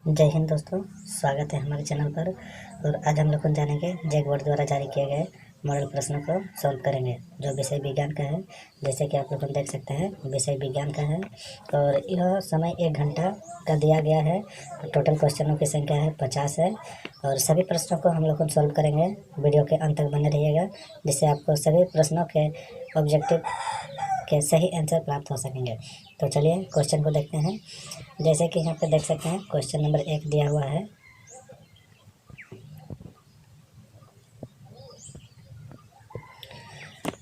जय हिंद दोस्तों, स्वागत है हमारे चैनल पर। और आज हम लोग जानेंगे जैक बोर्ड द्वारा जारी किए गए मॉडल प्रश्नों को सॉल्व करेंगे, जो विषय विज्ञान का है। जैसे कि आप लोग देख सकते हैं, विषय विज्ञान का है और यह समय 1 घंटा का दिया गया है। टोटल क्वेश्चनों की संख्या है 50 है और सभी प्रश्नों को हम लोग सॉल्व करेंगे। वीडियो के अंत तक बने रहिएगा, जिससे आपको सभी प्रश्नों के ऑब्जेक्टिव के सही आंसर प्राप्त हो सकेंगे। तो चलिए क्वेश्चन को देखते हैं। जैसे कि यहाँ पे देख सकते हैं, क्वेश्चन नंबर 1 दिया हुआ है।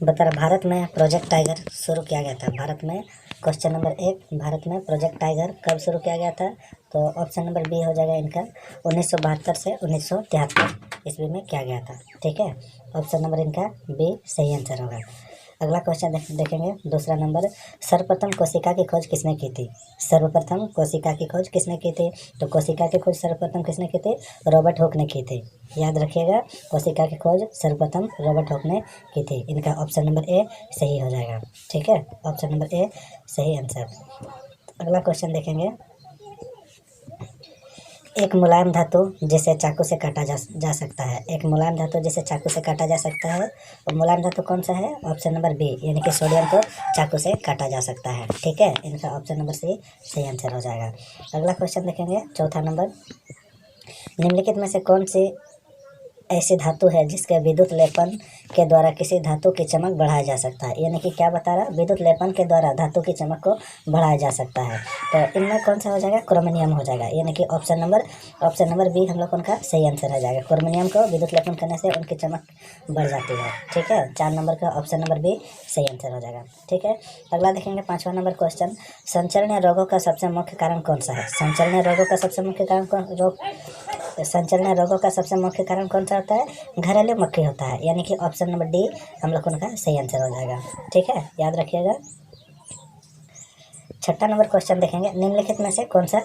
बता रहा, भारत में प्रोजेक्ट टाइगर शुरू किया गया था। भारत में क्वेश्चन नंबर 1, भारत में प्रोजेक्ट टाइगर कब शुरू किया गया था? तो ऑप्शन नंबर बी हो जाएगा इनका। 1972 से 1973 ईस्वी में किया गया था। ठीक है, ऑप्शन नंबर इनका बी सही आंसर होगा। अगला क्वेश्चन देखेंगे, दूसरा नंबर। सर्वप्रथम कोशिका की खोज किसने की थी? सर्वप्रथम कोशिका की खोज किसने की थी? तो कोशिका की खोज सर्वप्रथम किसने की थी? रॉबर्ट हुक ने की थी। याद रखिएगा, कोशिका की खोज सर्वप्रथम रॉबर्ट हुक ने की थी। इनका ऑप्शन नंबर ए सही हो जाएगा। ठीक है, ऑप्शन नंबर ए सही आंसर। अगला क्वेश्चन देखेंगे। एक मुलायम धातु जिसे चाकू से काटा जा सकता है। एक मुलायम धातु जिसे चाकू से काटा जा सकता है, और मुलायम धातु कौन सा है? ऑप्शन नंबर बी, यानी कि सोडियम को चाकू से काटा जा सकता है। ठीक है, इनका ऑप्शन नंबर सी सही आंसर हो जाएगा। अगला क्वेश्चन देखेंगे, चौथा नंबर। निम्नलिखित में से कौन सी ऐसी धातु है जिसके विद्युत लेपन के द्वारा किसी धातु की चमक बढ़ाया जा सकता है? यानी कि क्या बता रहा है? विद्युत लेपन के द्वारा धातु की चमक को बढ़ाया जा सकता है। तो इनमें कौन सा हो जाएगा? क्रोमिनियम हो जाएगा। यानी कि ऑप्शन नंबर बी हम लोग उनका सही आंसर हो जाएगा। क्रोमिनियम को विद्युत लेपन करने से उनकी चमक बढ़ जाती है। ठीक है, 4 नंबर का ऑप्शन नंबर बी सही आंसर हो जाएगा। ठीक है, अगला देखेंगे 5वां नंबर क्वेश्चन। संचरणीय रोगों का सबसे मुख्य कारण कौन सा है? संचरणीय रोगों का सबसे मुख्य कारण संचरणीय रोगों का सबसे मुख्य कारण कौन सा होता है? घरेलू मक्खी होता है। यानी कि ऑप्शन नंबर डी हम लोग उनका सही आंसर हो जाएगा। ठीक है, याद रखिएगा। 6वां नंबर क्वेश्चन देखेंगे। निम्नलिखित में से कौन सा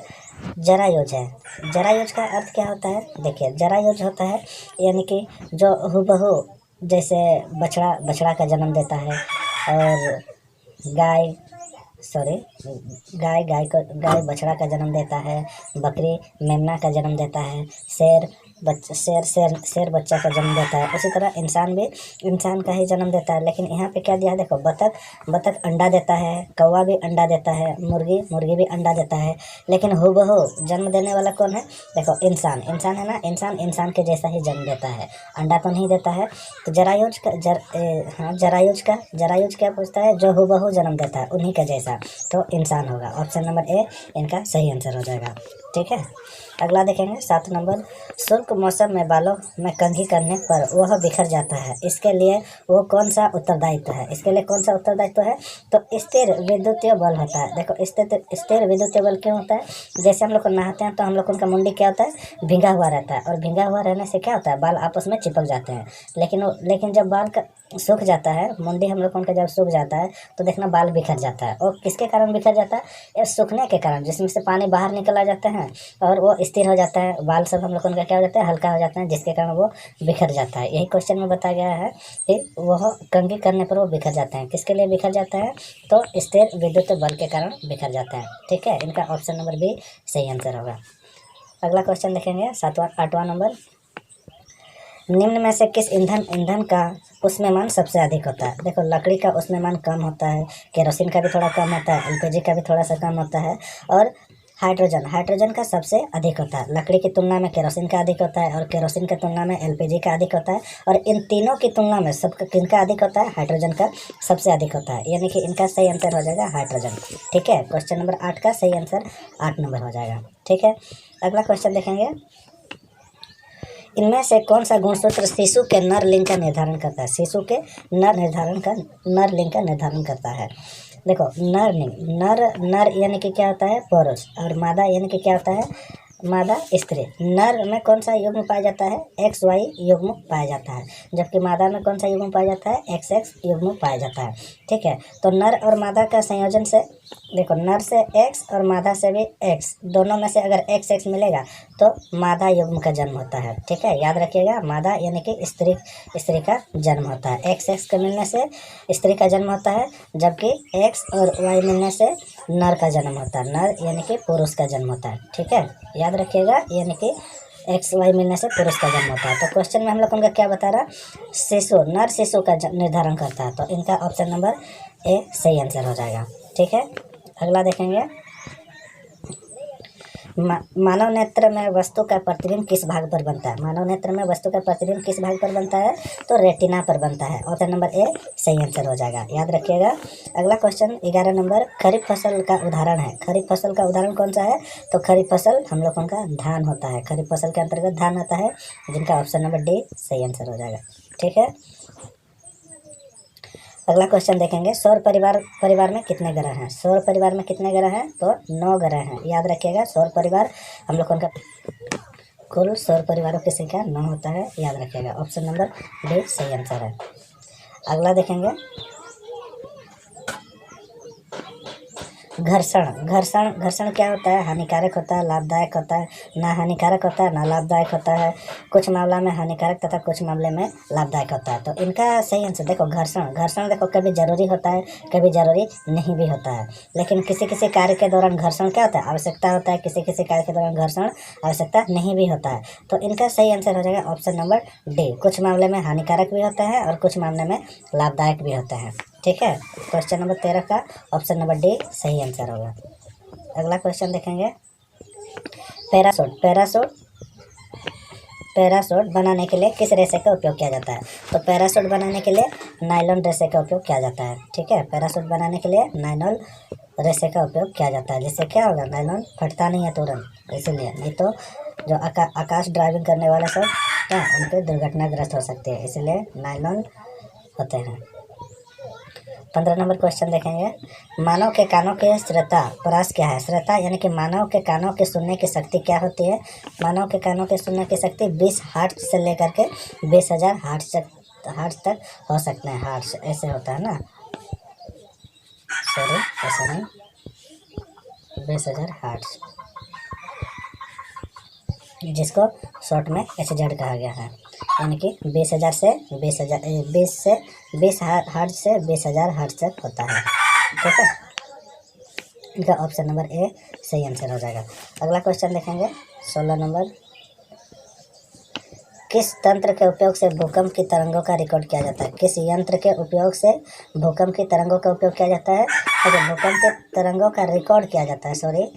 जरायुज है? जरायुज का अर्थ क्या होता है? देखिए, जरायुज होता है यानी कि जो हूबहू जैसे बछड़ा का जन्म देता है, और गाय गाय बछड़ा का जन्म देता है, बकरी मेमना का जन्म देता है, शेर बच्चा का जन्म देता है। उसी तरह इंसान भी इंसान का ही जन्म देता है। लेकिन यहाँ पे क्या दिया है? देखो, बतख अंडा देता है, कौवा भी अंडा देता है, मुर्गी भी अंडा देता है। लेकिन हूबहू जन्म देने वाला कौन है? देखो, इंसान है ना। इंसान के जैसा ही जन्म देता है, अंडा तो नहीं देता है। तो जरायुज क्या पूछता है? जो हूबहू जन्म देता है उन्हीं का जैसा, तो इंसान होगा। ऑप्शन नंबर ए इनका सही आंसर हो जाएगा। ठीक है, अगला देखेंगे 7 नंबर। शुष्क मौसम में बालों में कंघी करने पर वह बिखर जाता है, इसके लिए वो कौन सा उत्तरदायित्व है? इसके लिए कौन सा उत्तरदायित्व है? तो स्थिर विद्युतीय बल होता है। देखो, स्थिर विद्युतीय बल क्यों होता है? जैसे हम लोग को नहाते हैं तो हम लोग उनका मुंडी क्या होता है? भींगा हुआ रहता है, और भींगा हुआ रहने से क्या होता है? बाल आपस में चिपक जाते हैं। लेकिन जब बाल का सूख जाता है, मुंडी हम लोग उनका जब सूख जाता है तो देखना बाल बिखर जाता है। और किसके कारण बिखर जाता है? ये सूखने के कारण, जिसमें से पानी बाहर निकल आ जाता है और वो स्थिर हो जाता है। बाल सब हम लोग उनका क्या हो जाता है? हल्का हो जाता है, जिसके कारण वो बिखर जाता है। यही क्वेश्चन में बताया गया है कि वह कंघी करने पर वो बिखर जाते हैं। किसके लिए बिखर जाता है? तो स्थिर विद्युत बल के कारण बिखर जाता है। ठीक है, इनका ऑप्शन नंबर बी सही आंसर होगा। अगला क्वेश्चन देखेंगे 8वां नंबर। निम्न में से किस ईंधन का ऊष्मायन सबसे अधिक होता है? देखो, लकड़ी का ऊष्मायन कम होता है, केरोसिन का भी थोड़ा कम होता है, एलपीजी का भी थोड़ा सा कम होता है, और हाइड्रोजन का सबसे अधिक होता है। लकड़ी की तुलना में केरोसिन का अधिक होता है, और केरोसिन की तुलना में एलपीजी का अधिक होता है, और इन तीनों की तुलना में किनका अधिक होता है? हाइड्रोजन का सबसे अधिक होता है। यानी कि इनका सही आंसर हो जाएगा हाइड्रोजन। ठीक है, क्वेश्चन नंबर 8 का सही आंसर 8 नंबर हो जाएगा। ठीक है, अगला क्वेश्चन देखेंगे। इनमें से कौन सा गुणसूत्र शिशु के नर लिंग का निर्धारण करता है? शिशु के नर लिंग का निर्धारण करता है। देखो, नर यानी कि क्या होता है? पुरुष, और मादा यानी कि क्या होता है? मादा स्त्री। नर में कौन सा युग्म पाया जाता है? XY युग्म पाया जाता है, जबकि मादा में कौन सा युग्म पाया जाता है? XX युग्म पाया जाता है। ठीक है, तो नर और मादा का संयोजन से देखो नर से एक्स और मादा से भी एक्स, दोनों में से अगर एक्स एक्स मिलेगा तो मादा युग्म का जन्म होता है। ठीक है, याद रखिएगा, मादा यानी कि स्त्री का जन्म होता है। एक्स एक्स के मिलने से स्त्री का जन्म होता है, जबकि एक्स और वाई मिलने से नर का जन्म होता है। नर यानी कि पुरुष का जन्म होता है। ठीक है, याद रखिएगा, यानी कि एक्स वाई मिलने से पुरुष का जन्म होता है। तो क्वेश्चन में हम लोग उनका क्या बता रहा, शिशु, नर शिशु का निर्धारण करता है। तो इनका ऑप्शन नंबर ए सही आंसर हो जाएगा। ठीक है, अगला देखेंगे, मानव नेत्र में वस्तु का प्रतिबिंब किस भाग पर बनता है। मानव नेत्र में वस्तु का प्रतिबिंब किस भाग पर बनता है, तो रेटिना पर बनता है। ऑप्शन नंबर ए सही आंसर हो जाएगा, याद रखिएगा। अगला क्वेश्चन 11 नंबर, खरीफ फसल का उदाहरण है। खरीफ फसल का उदाहरण कौन सा है, तो खरीफ फसल हम लोग उनका धान होता है। खरीफ फसल के अंतर्गत धान आता है, जिनका ऑप्शन नंबर डी सही आंसर हो जाएगा। ठीक है, अगला क्वेश्चन देखेंगे, सौर परिवार में कितने ग्रह हैं। सौर परिवार में कितने ग्रह हैं, तो 9 ग्रह हैं। याद रखिएगा, सौर परिवार हम लोग उनका कुल सौर परिवारों की संख्या 9 होता है, याद रखिएगा। ऑप्शन नंबर डी सही आंसर है। अगला देखेंगे, घर्षण क्या होता है, हानिकारक होता है, लाभदायक होता है, ना हानिकारक होता है ना लाभदायक होता है, कुछ मामला में हानिकारक तथा कुछ मामले में लाभदायक होता है। तो इनका सही आंसर देखो, घर्षण देखो कभी जरूरी होता है, कभी जरूरी नहीं भी होता है। लेकिन किसी किसी कार्य के दौरान घर्षण क्या होता है, आवश्यकता होता है, किसी किसी कार्य के दौरान घर्षण आवश्यकता नहीं भी होता है। तो इनका सही आंसर हो जाएगा ऑप्शन नंबर डी, कुछ मामले में हानिकारक भी होता है और कुछ मामले में लाभदायक भी होते हैं। ठीक है, क्वेश्चन नंबर 13 का ऑप्शन नंबर डी सही आंसर होगा। अगला क्वेश्चन देखेंगे, पैराशूट बनाने के लिए किस रेशे का उपयोग किया जाता है। तो पैराशूट बनाने के लिए नायलॉन रेशे का उपयोग किया जाता है। ठीक है, पैराशूट बनाने के लिए नायलॉन रेशे का उपयोग किया जाता है, जिससे क्या होगा, नायलॉन फटता नहीं है तुरंत, इसीलिए। नहीं तो जो आकाश ड्राइविंग करने वाले सब क्या उनके दुर्घटनाग्रस्त हो सकते हैं, इसलिए नायलॉन होते हैं। 15 नंबर क्वेश्चन देखेंगे, मानव के कानों के श्रोता परास क्या है। श्रोता यानी कि मानव के कानों के सुनने की शक्ति क्या होती है। मानव के कानों के सुनने की शक्ति 20 हर्ट्ज से लेकर के 20,000 हर्ट्ज तक हो सकते हैं। हर्ट्ज ऐसे होता है ना, सॉरी ऐसा नहीं, 20,000 हर्ट्ज, जिसको शॉर्ट में HZ कहा गया है। यानी कि 20,000 से 20 हर्ट्ज से 20,000 हर्ट्ज तक होता है। ठीक है, इनका ऑप्शन नंबर ए सही आंसर हो जाएगा। अगला क्वेश्चन देखेंगे, 16 नंबर, किस तंत्र के उपयोग से भूकंप की तरंगों का रिकॉर्ड किया जाता है। किस यंत्र के उपयोग से भूकंप की तरंगों का उपयोग किया जाता है, तो भूकंप के तरंगों का रिकॉर्ड किया जाता है, सॉरी,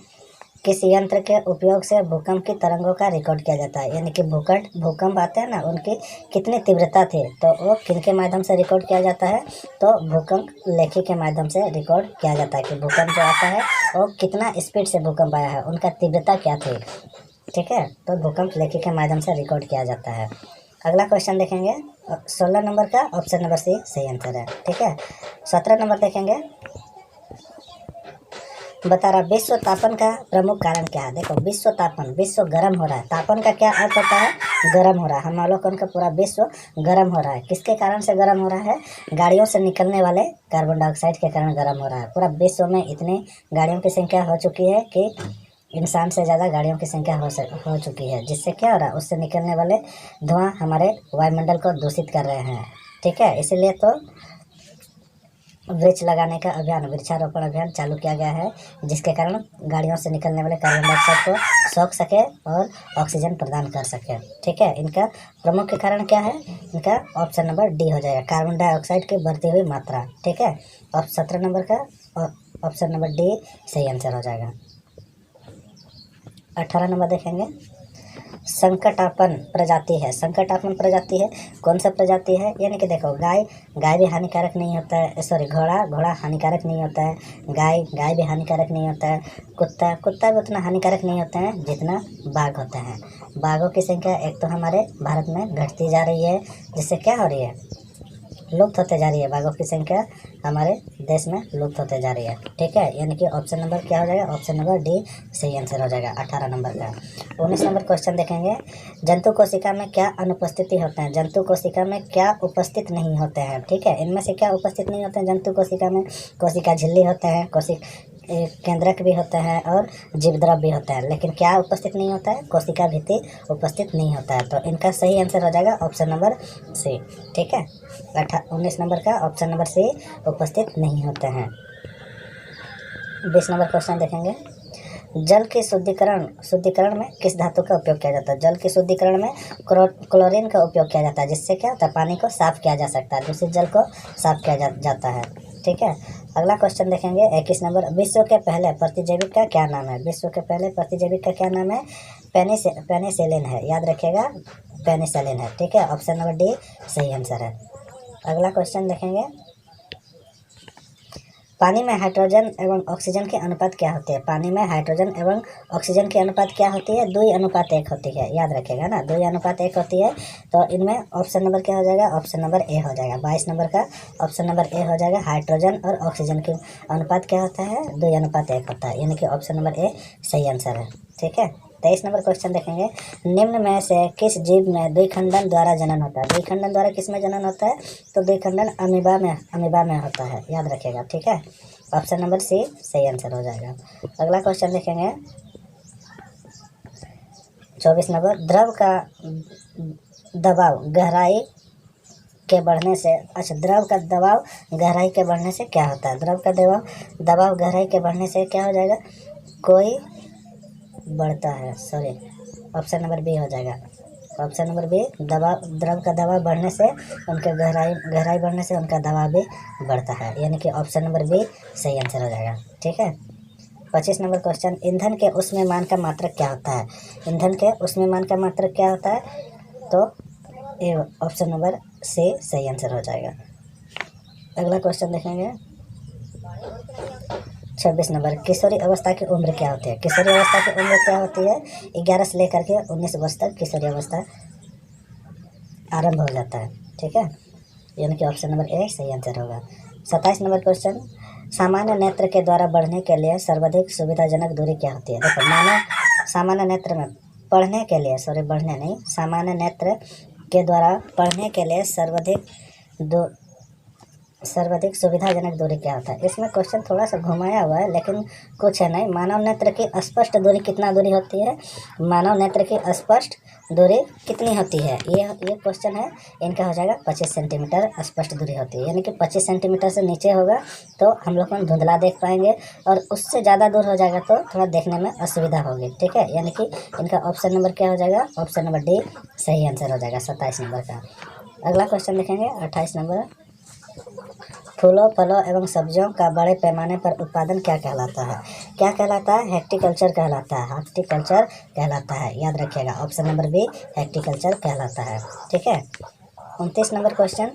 किस यंत्र के उपयोग से भूकंप की तरंगों का रिकॉर्ड किया जाता है। यानी कि भूकंप आते हैं ना, उनकी कितनी तीव्रता थी, तो वो किनके माध्यम से रिकॉर्ड किया जाता है, तो भूकंप लेखी के माध्यम से रिकॉर्ड किया जाता है कि भूकंप जो आता है वो कितना स्पीड से भूकंप आया है, उनका तीव्रता क्या थी। ठीक है, तो भूकंप लेखी के माध्यम से रिकॉर्ड किया जाता है। अगला क्वेश्चन देखेंगे, 16 नंबर का ऑप्शन नंबर सी सही आंसर है। ठीक है, 17 नंबर देखेंगे, बता रहा विश्व तापन का प्रमुख कारण क्या है। देखो विश्व तापन, विश्व गर्म हो रहा है, तापन का क्या अर्थ होता है, गर्म हो रहा है। हम अवलोकन का पूरा विश्व गर्म हो रहा है, किसके कारण से गर्म हो रहा है, गाड़ियों से निकलने वाले कार्बन डाइऑक्साइड के कारण गर्म हो रहा है। पूरा विश्व में इतनी गाड़ियों की संख्या हो चुकी है कि इंसान से ज़्यादा गाड़ियों की संख्या हो चुकी है, जिससे क्या हो रहा है, उससे निकलने वाले धुआं हमारे वायुमंडल को दूषित कर रहे हैं। ठीक है, इसीलिए तो वृक्ष लगाने का अभियान, वृक्षारोपण अभियान चालू किया गया है, जिसके कारण गाड़ियों से निकलने वाले कार्बन डाइऑक्साइड को सोख सके और ऑक्सीजन प्रदान कर सके। ठीक है, इनका प्रमुख कारण क्या है, इनका ऑप्शन नंबर डी हो जाएगा, कार्बन डाइऑक्साइड की बढ़ती हुई मात्रा। ठीक है, और 17 नंबर का ऑप्शन नंबर डी सही आंसर हो जाएगा। 18 नंबर देखेंगे, संकटापन प्रजाति है। संकटापन प्रजाति है, कौन सा प्रजाति है, यानी कि देखो गाय भी हानिकारक नहीं होता है, सॉरी घोड़ा हानिकारक नहीं होता है, गाय भी हानिकारक नहीं होता है, कुत्ता भी उतना हानिकारक नहीं होता है जितना बाघ होते हैं। बाघों की संख्या एक तो हमारे भारत में घटती जा रही है, जिससे क्या हो रही है, लुप्त होते जा रही है, बाघों की संख्या हमारे देश में लुप्त होते जा रही है। ठीक है, यानी कि ऑप्शन नंबर क्या हो जाएगा, ऑप्शन नंबर डी सही आंसर हो जाएगा 18 नंबर का। 19 नंबर क्वेश्चन देखेंगे, जंतु कोशिका में क्या अनुपस्थिति होते हैं। जंतु कोशिका में क्या उपस्थित नहीं होते हैं। ठीक है, इनमें से क्या उपस्थित नहीं होते हैं जंतु कोशिका में, कोशिका झिल्ली होते हैं, केंद्रक भी होते हैं और जीवद्रव भी होता है, लेकिन क्या उपस्थित नहीं होता है? कोशिका भित्ति उपस्थित नहीं होता है। तो इनका सही आंसर हो जाएगा ऑप्शन नंबर सी। ठीक है, 19 नंबर का ऑप्शन नंबर सी उपस्थित नहीं होते हैं। 20 नंबर क्वेश्चन देखेंगे। जल के शुद्धिकरण में किस धातु का उपयोग किया जाता है? जल के शुद्धिकरण में क्लोरीन का उपयोग किया जाता है, जिससे क्या होता है? पानी को साफ किया जा सकता है, दूषित जल को साफ किया जाता है। ठीक है, अगला क्वेश्चन देखेंगे 21 नंबर। विश्व के पहले प्रतिजैविक का क्या नाम है? विश्व के पहले प्रतिजैविक का क्या नाम है? पेनिसिलिन है, याद रखिएगा, पेनिसिलिन है। ठीक है, ऑप्शन नंबर डी सही आंसर है। अगला क्वेश्चन देखेंगे। पानी में हाइड्रोजन एवं ऑक्सीजन की अनुपात क्या होती है? पानी में हाइड्रोजन एवं ऑक्सीजन की अनुपात क्या होती है? 2:1 होती है, याद रखिएगा ना, 2:1 होती है। तो इनमें ऑप्शन नंबर क्या हो जाएगा? ऑप्शन नंबर ए हो जाएगा। 22 नंबर का ऑप्शन नंबर ए हो जाएगा। हाइड्रोजन और ऑक्सीजन की अनुपात क्या होता है? 2:1 होता है, यानी कि ऑप्शन नंबर ए सही आंसर है। ठीक है, 23 नंबर क्वेश्चन देखेंगे। निम्न में से किस जीव में द्विखंडन द्वारा जनन होता है? द्विखंडन द्वारा किस में जनन होता है? तो द्विखंडन अमीबा में होता है, याद रखिएगा। ठीक है, ऑप्शन नंबर सी सही आंसर हो जाएगा। अगला क्वेश्चन देखेंगे 24 नंबर। द्रव का दबाव गहराई के बढ़ने से, अच्छा, द्रव का दबाव गहराई के बढ़ने से क्या होता है? द्रव का दबाव गहराई के बढ़ने से क्या हो जाएगा? कोई बढ़ता है, सॉरी, ऑप्शन नंबर बी हो जाएगा। ऑप्शन नंबर बी, द्रव का दबाव बढ़ने से उनके गहराई बढ़ने से उनका दबाव भी बढ़ता है, यानी कि ऑप्शन नंबर बी सही आंसर हो जाएगा। ठीक है, 25 नंबर क्वेश्चन। ईंधन के ऊष्मीयमान का मात्रक क्या होता है? ईंधन के ऊष्मीयमान का मात्रक क्या होता है? तो ये ऑप्शन नंबर सी सही आंसर हो जाएगा। अगला क्वेश्चन देखेंगे 26 नंबर। किशोरी अवस्था की उम्र क्या होती है? किशोरी अवस्था की उम्र क्या होती है? 11 से लेकर के 19 वर्ष तक किशोरी अवस्था आरंभ हो जाता है। ठीक है, यानी कि ऑप्शन नंबर ए सही आंसर होगा। 27 नंबर क्वेश्चन। सामान्य नेत्र के द्वारा बढ़ने के लिए सर्वाधिक सुविधाजनक दूरी क्या होती है? देखो, मानव सामान्य नेत्र में पढ़ने के लिए, सॉरी बढ़ने नहीं, सामान्य नेत्र के द्वारा पढ़ने के लिए सर्वाधिक सुविधाजनक दूरी क्या होता है? इसमें क्वेश्चन थोड़ा सा घुमाया हुआ है, लेकिन कुछ है नहीं। मानव नेत्र की स्पष्ट दूरी कितना दूरी होती है? मानव नेत्र की स्पष्ट दूरी कितनी होती है? ये क्वेश्चन है। इनका हो जाएगा 25 सेंटीमीटर स्पष्ट दूरी होती है, यानी कि 25 सेंटीमीटर से नीचे होगा तो हम लोग को धुंधला देख पाएंगे, और उससे ज़्यादा दूर हो जाएगा तो थोड़ा देखने में असुविधा होगी। ठीक है, यानी कि इनका ऑप्शन नंबर क्या हो जाएगा? ऑप्शन नंबर डी सही आंसर हो जाएगा 27 नंबर का। अगला क्वेश्चन देखेंगे 28 नंबर। फूलों, फलों एवं सब्जियों का बड़े पैमाने पर उत्पादन क्या कहलाता है? क्या कहलाता है? हेक्टिकल्चर कहलाता है। हेक्टिकल्चर कहलाता है, याद रखिएगा, ऑप्शन नंबर बी हेक्टिकल्चर कहलाता है। ठीक है, 29 नंबर क्वेश्चन।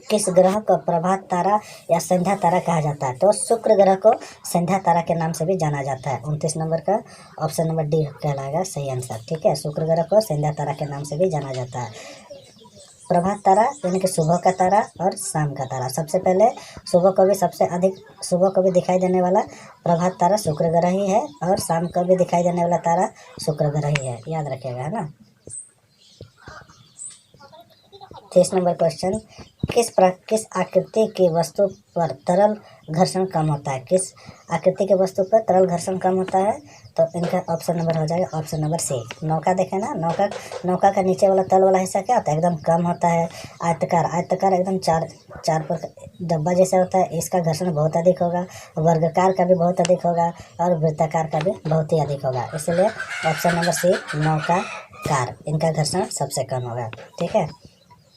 किस ग्रह को प्रभात तारा या संध्या तारा कहा जाता है? तो शुक्र ग्रह को संध्या तारा के नाम से भी जाना जाता है। 29 नंबर का ऑप्शन नंबर डी कहलाएगा सही आंसर। ठीक है, शुक्र ग्रह को संध्या तारा के नाम से भी जाना जाता है। प्रभात तारा यानी कि सुबह का तारा और शाम का तारा। सबसे पहले सुबह को भी दिखाई देने वाला प्रभात तारा शुक्र ग्रह ही है, और शाम को भी दिखाई देने वाला तारा शुक्र ग्रह ही है, याद रखिएगा, है ना। 30 नंबर क्वेश्चन। किस आकृति की वस्तु पर तरल घर्षण कम होता है? किस आकृति की वस्तु पर तरल घर्षण कम होता है? तो इनका ऑप्शन नंबर हो जाएगा ऑप्शन नंबर सी। नौका देखें ना, नौका का नीचे वाला तल वाला हिस्सा क्या होता है? एकदम कम होता है। आयताकार एकदम चार पर डब्बा जैसा होता है, इसका घर्षण बहुत अधिक होगा। वर्गाकार का भी बहुत अधिक होगा, और वृत्ताकार का भी बहुत ही अधिक होगा। इसलिए ऑप्शन नंबर सी नौकाकार, इनका घर्षण सबसे कम होगा। ठीक है,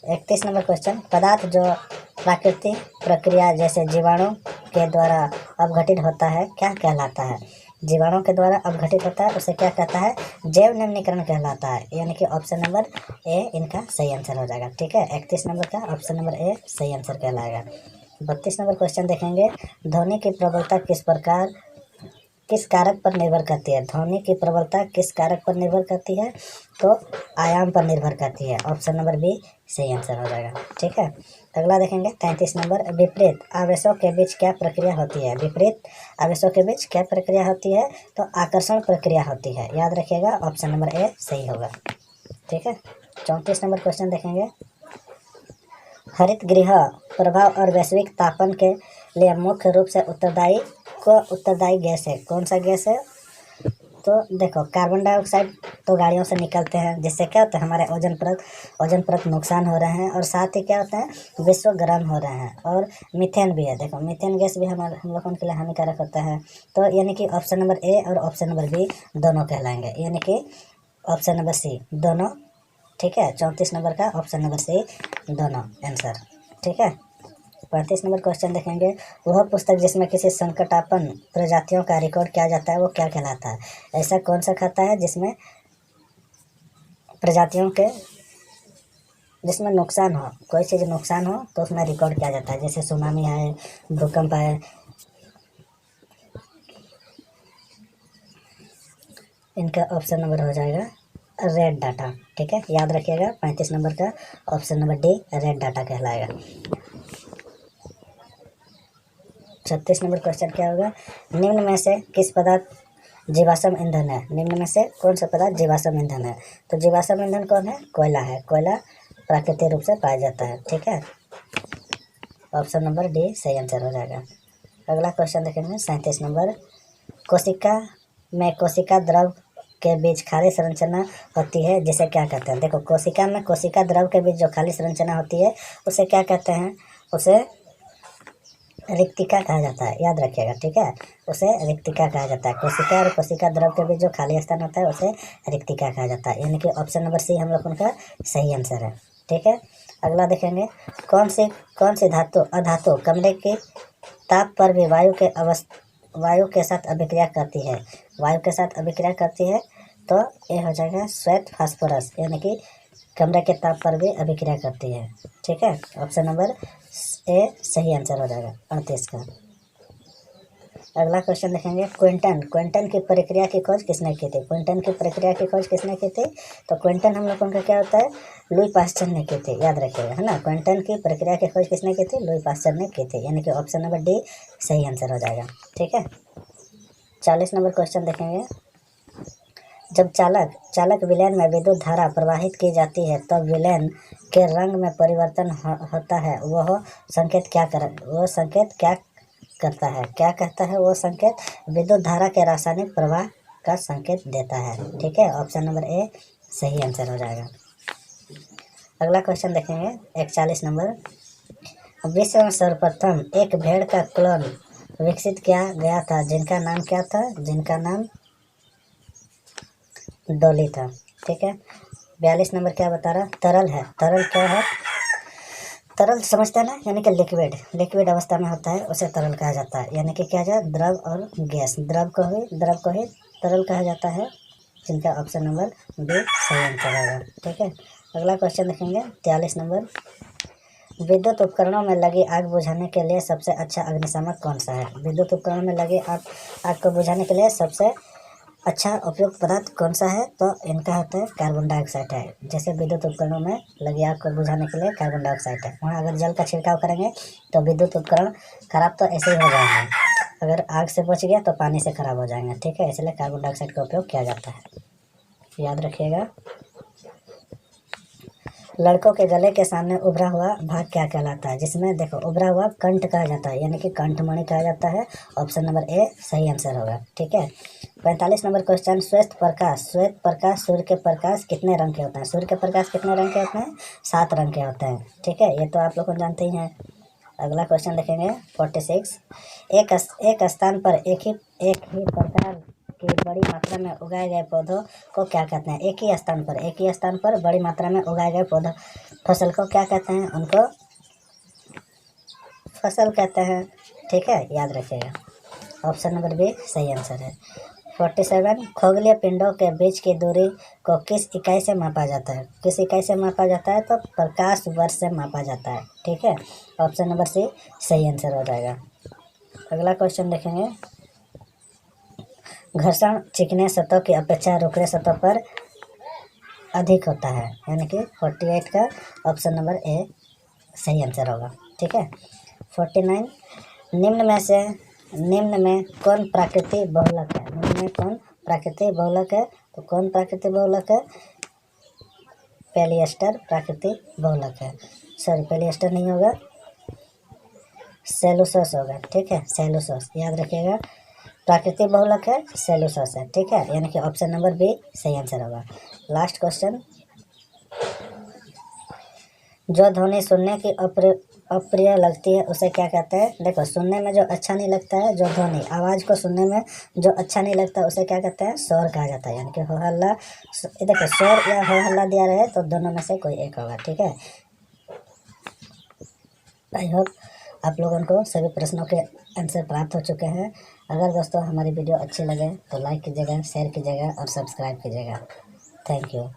31 नंबर क्वेश्चन। पदार्थ जो प्राकृतिक प्रक्रिया जैसे जीवाणु के द्वारा अपघटित होता है क्या कहलाता है? जीवाणु के द्वारा अपघटित होता है उसे क्या कहता है? जैव निम्नीकरण कहलाता है, यानी कि ऑप्शन नंबर ए इनका सही आंसर हो जाएगा। ठीक है, 31 नंबर का ऑप्शन नंबर ए सही आंसर कहलाएगा। 32 नंबर क्वेश्चन देखेंगे। ध्वनि की प्रबलता किस कारक पर निर्भर करती है? ध्वनि की प्रबलता किस कारक पर निर्भर करती है? तो आयाम पर निर्भर करती है, ऑप्शन नंबर बी सही आंसर हो जाएगा। ठीक है, अगला देखेंगे 33 नंबर। विपरीत आवेशों के बीच क्या प्रक्रिया होती है? विपरीत आवेशों के बीच क्या प्रक्रिया होती है? तो आकर्षण प्रक्रिया होती है, याद रखिएगा, ऑप्शन नंबर ए सही होगा। ठीक है, 34 नंबर क्वेश्चन देखेंगे। हरित गृह प्रभाव और वैश्विक तापन के लिए मुख्य रूप से उत्तरदायी को उत्तरदायी गैस है? कौन सा गैस है? तो देखो, कार्बन डाइऑक्साइड तो गाड़ियों से निकलते हैं, जिससे क्या होता है, हमारे ओजन परत नुकसान हो रहे हैं, और साथ ही क्या होता है, विश्व गर्म हो रहे हैं। और मीथेन भी है, देखो मीथेन गैस भी हम लोगों के लिए हानिकारक होता है। तो यानी कि ऑप्शन नंबर ए और ऑप्शन नंबर बी दोनों कहलाएंगे, यानी कि ऑप्शन नंबर सी दोनों। ठीक है, 34 नंबर का ऑप्शन नंबर सी दोनों आंसर। ठीक है, 35 नंबर क्वेश्चन देखेंगे। वह पुस्तक जिसमें किसी संकटापन्न प्रजातियों का रिकॉर्ड किया जाता है वो क्या कहलाता है? ऐसा कौन सा खाता है जिसमें प्रजातियों के, जिसमें नुकसान हो, कोई चीज़ नुकसान हो तो उसमें रिकॉर्ड किया जाता है, जैसे सुनामी आए, भूकंप आए। इनका ऑप्शन नंबर हो जाएगा रेड डाटा। ठीक है, याद रखिएगा, 35 नंबर का option number D red data कहलाएगा। 36 नंबर क्वेश्चन क्या होगा? निम्न में से किस पदार्थ जीवाश्म ईंधन है? निम्न में से कौन सा पदार्थ जीवाश्म ईंधन है? तो जीवाश्म ईंधन कौन है? कोयला है। कोयला प्राकृतिक रूप से पाया जाता है। ठीक है, ऑप्शन नंबर डी सही आंसर हो जाएगा। अगला क्वेश्चन देखेंगे, 37 नंबर। कोशिका में कोशिका द्रव के बीच खाली संरचना होती है, जिसे क्या कहते हैं? देखो, कोशिका में कोशिका द्रव के बीच जो खाली संरचना होती है उसे क्या कहते हैं? उसे रिक्तिका कहा जाता है, याद रखिएगा। ठीक है, उसे रिक्तिका कहा जाता है। कोशिका और कोशिका द्रव के बीच जो खाली स्थान होता है उसे रिक्तिका कहा जाता है, यानी कि ऑप्शन नंबर सी हम लोग उनका सही आंसर है। ठीक है, अगला देखेंगे, कौन सी अधातु कमरे के ताप पर भी वायु के साथ अभिक्रिया करती है? वायु के साथ अभिक्रिया करती है, तो ये हो जाएगा श्वेत फास्फोरस, यानी कि कमरे के ताप पर भी अभिक्रिया करती है। ठीक है, ऑप्शन नंबर ए सही आंसर हो जाएगा 38 का। अगला क्वेश्चन देखेंगे, क्विंटन की प्रक्रिया की खोज किसने की थी? क्विंटन की प्रक्रिया की खोज किसने की थी? तो क्विंटन हम लोगों का क्या होता है? लुई पास्चर ने की थी, याद रखिएगा, है ना। क्विंटन की प्रक्रिया की खोज किसने की थी? लुई पास्चर ने की थी, यानी कि ऑप्शन नंबर डी सही आंसर हो जाएगा। ठीक है, 40 नंबर क्वेश्चन देखेंगे। जब चालक विलयन में विद्युत धारा प्रवाहित की जाती है तो विलयन के रंग में परिवर्तन होता है, वह संकेत क्या करता है? क्या कहता है वो संकेत? विद्युत धारा के रासायनिक प्रवाह का संकेत देता है। ठीक है, ऑप्शन नंबर ए सही आंसर हो जाएगा। अगला क्वेश्चन देखेंगे, 41 नंबर। विश्व में सर्वप्रथम एक भेड़ का क्लोन विकसित किया गया था, जिनका नाम क्या था? जिनका नाम डॉली था। ठीक है, 42 नंबर क्या बता रहा? तरल है। तरल क्या है? तरल समझते हैं ना, यानी कि लिक्विड अवस्था में होता है उसे तरल कहा जाता है, यानी कि क्या जाए, द्रव और गैस, द्रव को ही तरल कहा जाता है, जिनका ऑप्शन नंबर बी सही आंसर होगा। ठीक है, अगला क्वेश्चन देखेंगे, 43 नंबर। विद्युत उपकरणों में लगी आग बुझाने के लिए सबसे अच्छा अग्निशामक कौन सा है? विद्युत उपकरणों में लगी आग को बुझाने के लिए सबसे अच्छा उपयुक्त पदार्थ कौन सा है? तो इनका होता है कार्बन डाइऑक्साइड है। जैसे विद्युत उपकरणों में लगी आग को बुझाने के लिए कार्बन डाइऑक्साइड है, वहाँ अगर जल का छिड़काव करेंगे तो विद्युत उपकरण खराब तो ऐसे ही हो जाएंगे, अगर आग से बच गया तो पानी से खराब हो जाएंगे। ठीक है, इसलिए कार्बन डाइऑक्साइड का उपयोग किया जाता है, याद रखिएगा। लड़कों के गले के सामने उभरा हुआ भाग क्या कहलाता है? जिसमें देखो, उभरा हुआ कंठ कहा जाता है, यानी कि कंठमणि कहा जाता है, ऑप्शन नंबर ए सही आंसर होगा। ठीक है, 45 नंबर क्वेश्चन। श्वेत प्रकाश सूर्य के प्रकाश कितने रंग के होते हैं? सूर्य के प्रकाश कितने रंग के होते हैं? 7 रंग के होते हैं। ठीक है, ये तो आप लोग जानते ही हैं। अगला क्वेश्चन देखेंगे, 46। एक स्थान पर एक ही प्रकार की बड़ी मात्रा में उगाए गए पौधों को क्या कहते हैं? एक ही स्थान पर बड़ी मात्रा में उगाए गए फसल को क्या कहते हैं? उनको फसल कहते हैं। ठीक है, याद रखिएगा, ऑप्शन नंबर बी सही आंसर है। 47। खगोलीय पिंडों के बीच की दूरी को किस इकाई से मापा जाता है? किस इकाई से मापा जाता है? तो प्रकाश वर्ष से मापा जाता है। ठीक है, ऑप्शन नंबर सी सही आंसर हो जाएगा। अगला क्वेश्चन देखेंगे, घर्षण चिकने सतह की अपेक्षा रुखे सतह पर अधिक होता है, यानी कि 48 का ऑप्शन नंबर ए सही आंसर होगा। ठीक है, 49। निम्न में कौन प्राकृतिक बहुलक है? निम्न में कौन प्राकृतिक बहुलक है? तो कौन प्राकृतिक बहुलक है? पॉलिएस्टर प्राकृतिक बहुलक है। सॉरी, पॉलिएस्टर नहीं होगा, सेलुलोस होगा, ठीक है, सेलुलोस याद रखिएगा। प्राकृतिक बहुलक है, सेलुलोस है, ठीक है, यानी कि ऑप्शन नंबर बी सही आंसर होगा। लास्ट क्वेश्चन, जो ध्वनि सुनने की अप्रिय लगती है उसे क्या कहते हैं? देखो, सुनने में जो अच्छा नहीं लगता है, जो ध्वनि आवाज़ को सुनने में जो अच्छा नहीं लगता है उसे क्या कहते हैं? शोर कहा जाता है, यानी कि हो हल्ला। देखो, शोर या हो हल्ला दिया रहे तो दोनों में से कोई एक होगा, ठीक है। आई होप आप लोगों को सभी प्रश्नों के आंसर प्राप्त हो चुके हैं। अगर दोस्तों हमारी वीडियो अच्छी लगे तो लाइक कीजिएगा, शेयर कीजिएगा और सब्सक्राइब कीजिएगा। Thank you.